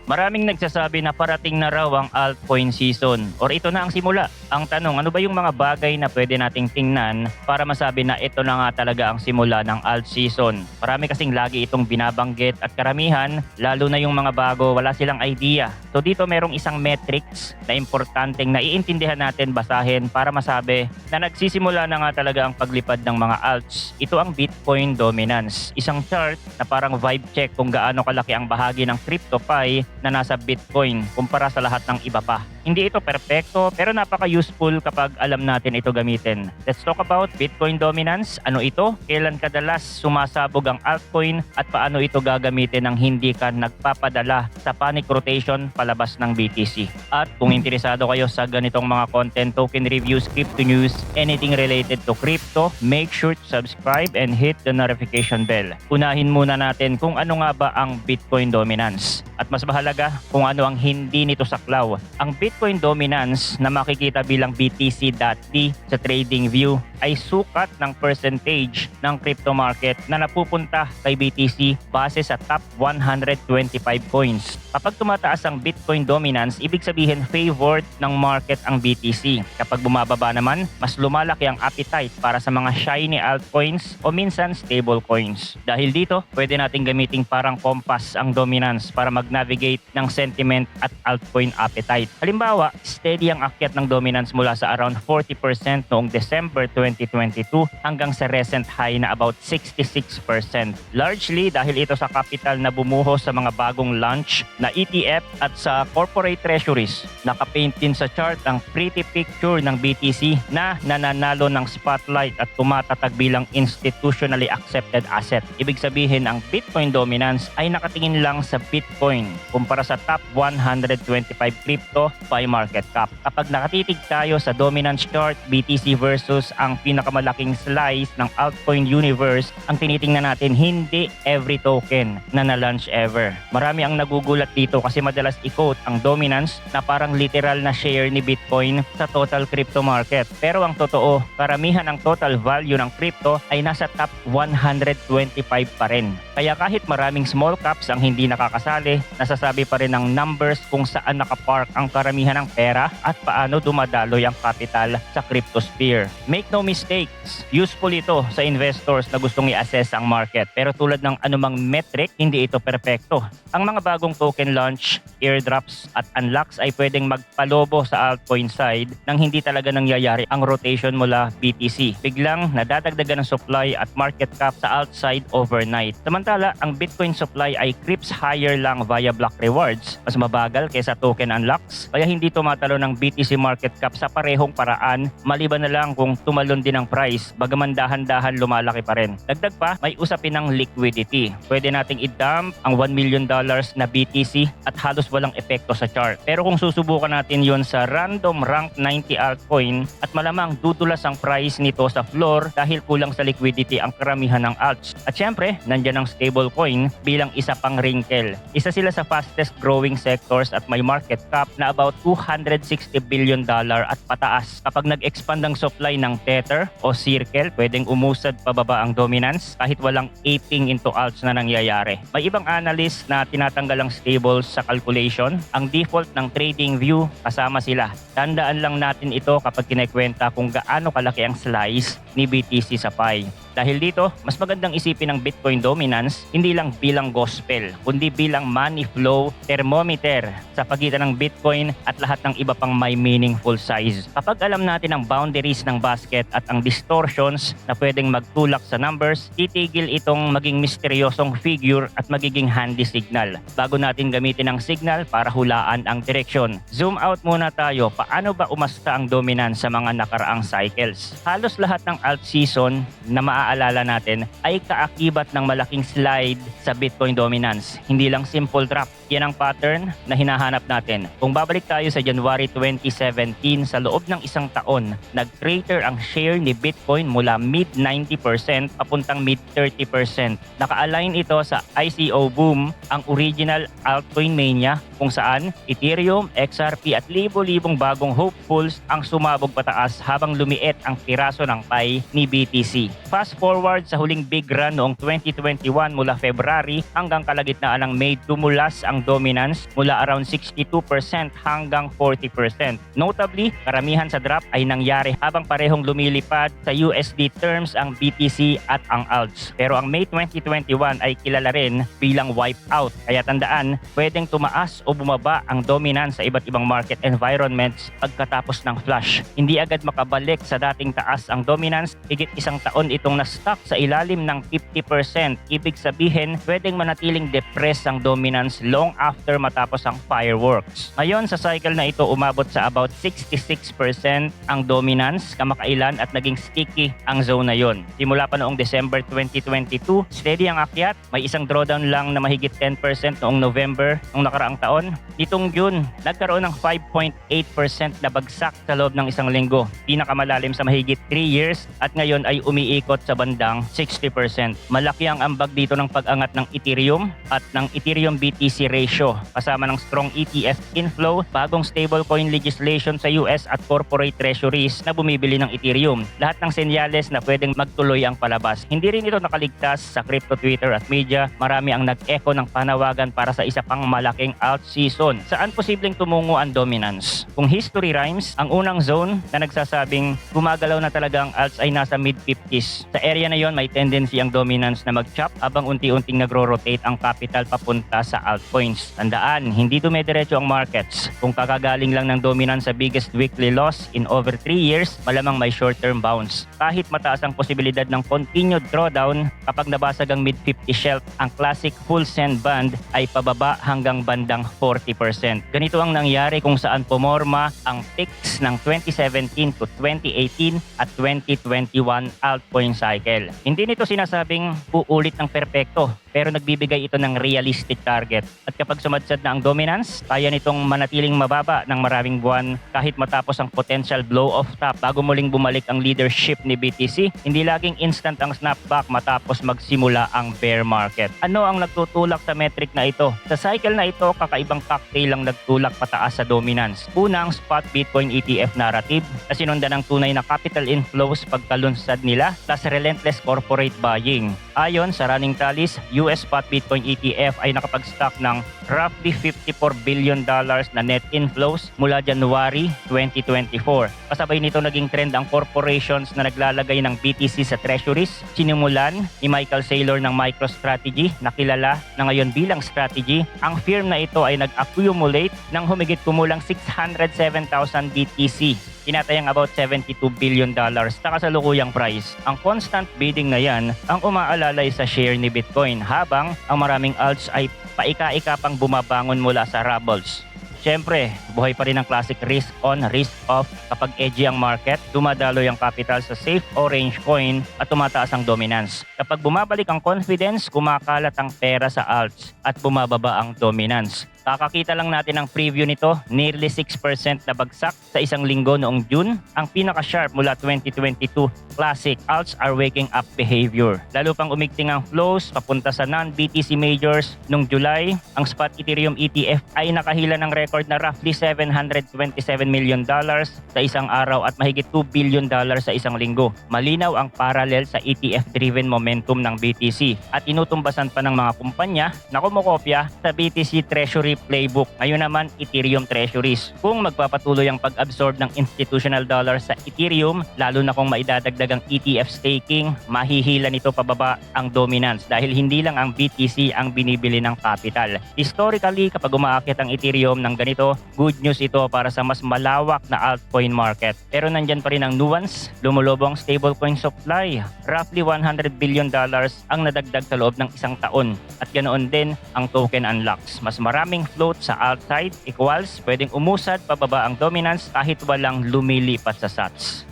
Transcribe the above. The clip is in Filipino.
Maraming nagsasabi na parating na raw ang altcoin season or ito na ang simula. Ang tanong, ano ba yung mga bagay na pwede nating tingnan para masabi na ito na nga talaga ang simula ng alt season? Marami kasing lagi itong binabanggit at karamihan, lalo na yung mga bago, wala silang idea. So dito merong isang metrics na importanteng naiintindihan natin basahin para masabi na nagsisimula na nga talaga ang paglipad ng mga alts. Ito ang Bitcoin dominance. Isang chart na parang vibe check kung gaano kalaki ang bahagi ng crypto pie na nasa Bitcoin kumpara sa lahat ng iba pa. Hindi ito perpekto pero napaka-useful kapag alam natin ito gamitin. Let's talk about Bitcoin dominance. Ano ito? Kailan kadalas sumasabog ang altcoin at paano ito gagamitin nang hindi ka nagpapadala sa panic rotation palabas ng BTC. At kung interesado kayo sa ganitong mga content, token reviews, crypto news, anything related to crypto, make sure to subscribe and hit the notification bell. Unahin muna natin kung ano nga ba ang Bitcoin dominance. At mas mahalaga kung ano ang hindi nito saklaw. Ang Bitcoin dominance na makikita bilang BTC.D sa TradingView ay sukat ng percentage ng crypto market na napupunta kay BTC base sa top 125 coins. Kapag tumataas ang Bitcoin dominance, ibig sabihin favored ng market ang BTC. Kapag bumababa naman, mas lumalaki ang appetite para sa mga shiny altcoins o minsan stable coins. Dahil dito, pwede nating gamiting parang compass ang dominance para mag-navigate ng sentiment at altcoin appetite. Halimbawa, steady ang akyat ng dominance mula sa around 40% noong December 2022 hanggang sa recent high na about 66%. Largely dahil ito sa capital na bumuhos sa mga bagong launch na ETF at sa corporate treasuries. Nakapaint din sa chart ang pretty picture ng BTC na nananalo ng spotlight at tumatatag bilang institutionally accepted asset. Ibig sabihin ang Bitcoin dominance ay nakatingin lang sa Bitcoin kumpara sa top 125 crypto by market cap. Kapag nakatitig tayo sa dominance chart, BTC versus ang pinakamalaking slice ng altcoin universe, ang tinitingnan natin hindi every token na na-launch ever. Marami ang nagugulat dito kasi madalas i-quote ang dominance na parang literal na share ni Bitcoin sa total crypto market. Pero ang totoo, karamihan ng total value ng crypto ay nasa top 125 pa rin. Kaya kahit maraming small caps ang hindi nakakasali, nasasabi pa rin ng numbers kung saan nakapark ang karamihan ng pera at paano dumadaloy ang capital sa cryptosphere. Make no mistakes, useful ito sa investors na gustong i-assess ang market. Pero tulad ng anumang metric, hindi ito perpekto. Ang mga bagong token launch, airdrops at unlocks ay pwedeng magpalobo sa altcoin side nang hindi talaga nangyayari ang rotation mula BTC. Biglang nadadagdagan ng supply at market cap sa alt side overnight. Samantala, ang Bitcoin supply ay creeps higher lang via block rewards. Mas mabagal kaysa token unlocks, kaya hindi tumatalo ng BTC market cap sa parehong paraan, maliban na lang kung tumalon din ang price, bagaman dahan-dahan lumalaki pa rin. Dagdag pa, may usapin ng liquidity. Pwede nating i-dump ang $1 million na BTC at halos walang epekto sa chart. Pero kung susubukan natin yon sa random rank 90 altcoin at malamang dudulas ang price nito sa floor dahil kulang sa liquidity ang karamihan ng alts. At syempre, nandyan ang stablecoin bilang isa pang wrinkle. Isa sila sa fastest growing sectors at may market cap na about $260 billion at pataas. Kapag nag-expand ang supply ng Tether o Circle, pwedeng umusad pababa ang dominance kahit walang aping into alts na nangyayari. May ibang analyst na tinatanggal ang stables sa calculation. Ang default ng TradingView kasama sila. Tandaan lang natin ito kapag kinekwenta kung gaano kalaki ang slice ni BTC sa pie. Dahil dito, mas magandang isipin ang Bitcoin dominance hindi lang bilang gospel, kundi bilang money flow thermometer sa pagitan ng Bitcoin at lahat ng iba pang may meaningful size. Kapag alam natin ang boundaries ng basket at ang distortions na pwedeng magtulak sa numbers, titigil itong maging misteryosong figure at magiging handy signal bago natin gamitin ang signal para hulaan ang direksyon. Zoom out muna tayo. Paano ba umasta ang dominance sa mga nakaraang cycles? Halos lahat ng alt season na maaalala natin ay kaakibat ng malaking slide sa Bitcoin dominance. Hindi lang simple drop. Yan ang pattern na hinahanap natin. Kung babalik tayo sa January 2017, sa loob ng isang taon, nag-crater ang share ni Bitcoin mula mid 90% papuntang mid 30%. Naka-align ito sa ICO boom, ang original altcoin mania, kung saan Ethereum, XRP at libo-libong bagong hopefuls ang sumabog pataas habang lumiit ang piraso ng pie ni BTC. Fast forward sa huling big run noong 2021 mula February hanggang kalagitnaan ng May, dumulas ang ang dominance mula around 62% hanggang 40%. Notably, karamihan sa drop ay nangyari habang parehong lumilipad sa USD terms ang BTC at ang ALTS. Pero ang May 2021 ay kilala rin bilang wipeout. Kaya tandaan, pwedeng tumaas o bumaba ang dominance sa iba't ibang market environments pagkatapos ng flush. Hindi agad makabalik sa dating taas ang dominance, higit isang taon itong na-stuck sa ilalim ng 50%. Ibig sabihin, pwedeng manatiling depressed ang dominance long after matapos ang fireworks. Ngayon sa cycle na ito, umabot sa about 66% ang dominance kamakailan at naging sticky ang zone na yon. Simula pa noong December 2022, steady ang akyat, may isang drawdown lang na mahigit 10% noong November ng nakaraang taon. Nitong June, nagkaroon ng 5.8% na bagsak sa loob ng isang linggo, pinakamalalim sa mahigit 3 years, at ngayon ay umiikot sa bandang 60%. Malaki ang ambag dito ng pag-angat ng Ethereum at ng Ethereum BTC ratio kasama ng strong ETF inflow, bagong stablecoin legislation sa US at corporate treasuries na bumibili ng Ethereum. Lahat ng senyales na pwedeng magtuloy ang palabas. Hindi rin ito nakaligtas sa crypto Twitter at media. Marami ang nag-echo ng panawagan para sa isa pang malaking alt season. Saan posibleng tumungo ang dominance? Kung history rhymes, ang unang zone na nagsasabing gumagalaw na talaga ang alts ay nasa mid-50s. Sa area na yon may tendency ang dominance na mag-chop habang unti-unting nagro-rotate ang capital papunta sa altcoins. Tandaan, hindi dumediretso ang markets. Kung kakagaling lang ng dominance sa biggest weekly loss in over 3 years, malamang may short-term bounce. Kahit mataas ang posibilidad ng continued drawdown, kapag nabasag ang mid-50 shelf, ang classic full send band ay pababa hanggang bandang 40%. Ganito ang nangyari kung saan pumorma ang peaks ng 2017 to 2018 at 2021 altcoin cycle. Hindi nito sinasabing uulit ng perpekto, pero nagbibigay ito ng realistic target. At kapag sumadsad na ang dominance, kaya nitong manatiling mababa ng maraming buwan kahit matapos ang potential blow-off top bago muling bumalik ang leadership ni BTC. Hindi laging instant ang snapback matapos magsimula ang bear market. Ano ang nagtutulak sa metric na ito? Sa cycle na ito, kakaibang cocktail ang nagtulak pataas sa dominance. Una, ang spot Bitcoin ETF narrative na sinundan ng tunay na capital inflows pagkalunsad nila plus relentless corporate buying. Ayon sa running tallies, US spot Bitcoin ETF ay nakapag-stock ng roughly $54 billion na net inflows mula January 2024. Kasabay nito naging trend ang corporations na naglalagay ng BTC sa treasuries. Sinimulan ni Michael Saylor ng MicroStrategy na kilala na ngayon bilang Strategy. Ang firm na ito ay nag-accumulate ng humigit kumulang 607,000 BTC. Tinatayang about $72 billion sa kasalukuyang price. Ang constant bidding na yan ang umaalalay sa share ni Bitcoin habang ang maraming alts ay paika-ika pang bumabangon mula sa rubbles. Siyempre, buhay pa rin ang classic risk on, risk off. Kapag edgy ang market, dumadaloy ang capital sa safe orange coin at tumataas ang dominance. Kapag bumabalik ang confidence, kumakalat ang pera sa alts at bumababa ang dominance. Kakakita lang natin ang preview nito, nearly 6% na bagsak sa isang linggo noong June. Ang pinaka-sharp mula 2022, classic alts are waking up behavior. Lalo pang umigting ang flows papunta sa non-BTC majors. Noong July, ang spot Ethereum ETF ay nakahila ng record na roughly $727 million sa isang araw at mahigit $2 billion sa isang linggo. Malinaw ang parallel sa ETF-driven momentum ng BTC at inutumbasan pa ng mga kumpanya na kumokopya sa BTC Treasury playbook. Ngayon naman, Ethereum Treasuries. Kung magpapatuloy ang pag-absorb ng institutional dollars sa Ethereum, lalo na kung maidadagdag ang ETF staking, mahihila nito pababa ang dominance dahil hindi lang ang BTC ang binibili ng capital. Historically, kapag umaakit ang Ethereum ng ganito, good news ito para sa mas malawak na altcoin market. Pero nandyan pa rin ang nuance, lumulobo ang stablecoin supply. Roughly $100 billion ang nadagdag sa loob ng isang taon. At ganoon din ang token unlocks. Mas maraming float sa alt side equals pwedeng umusad pababa ang dominance kahit walang lumilipat sa sats.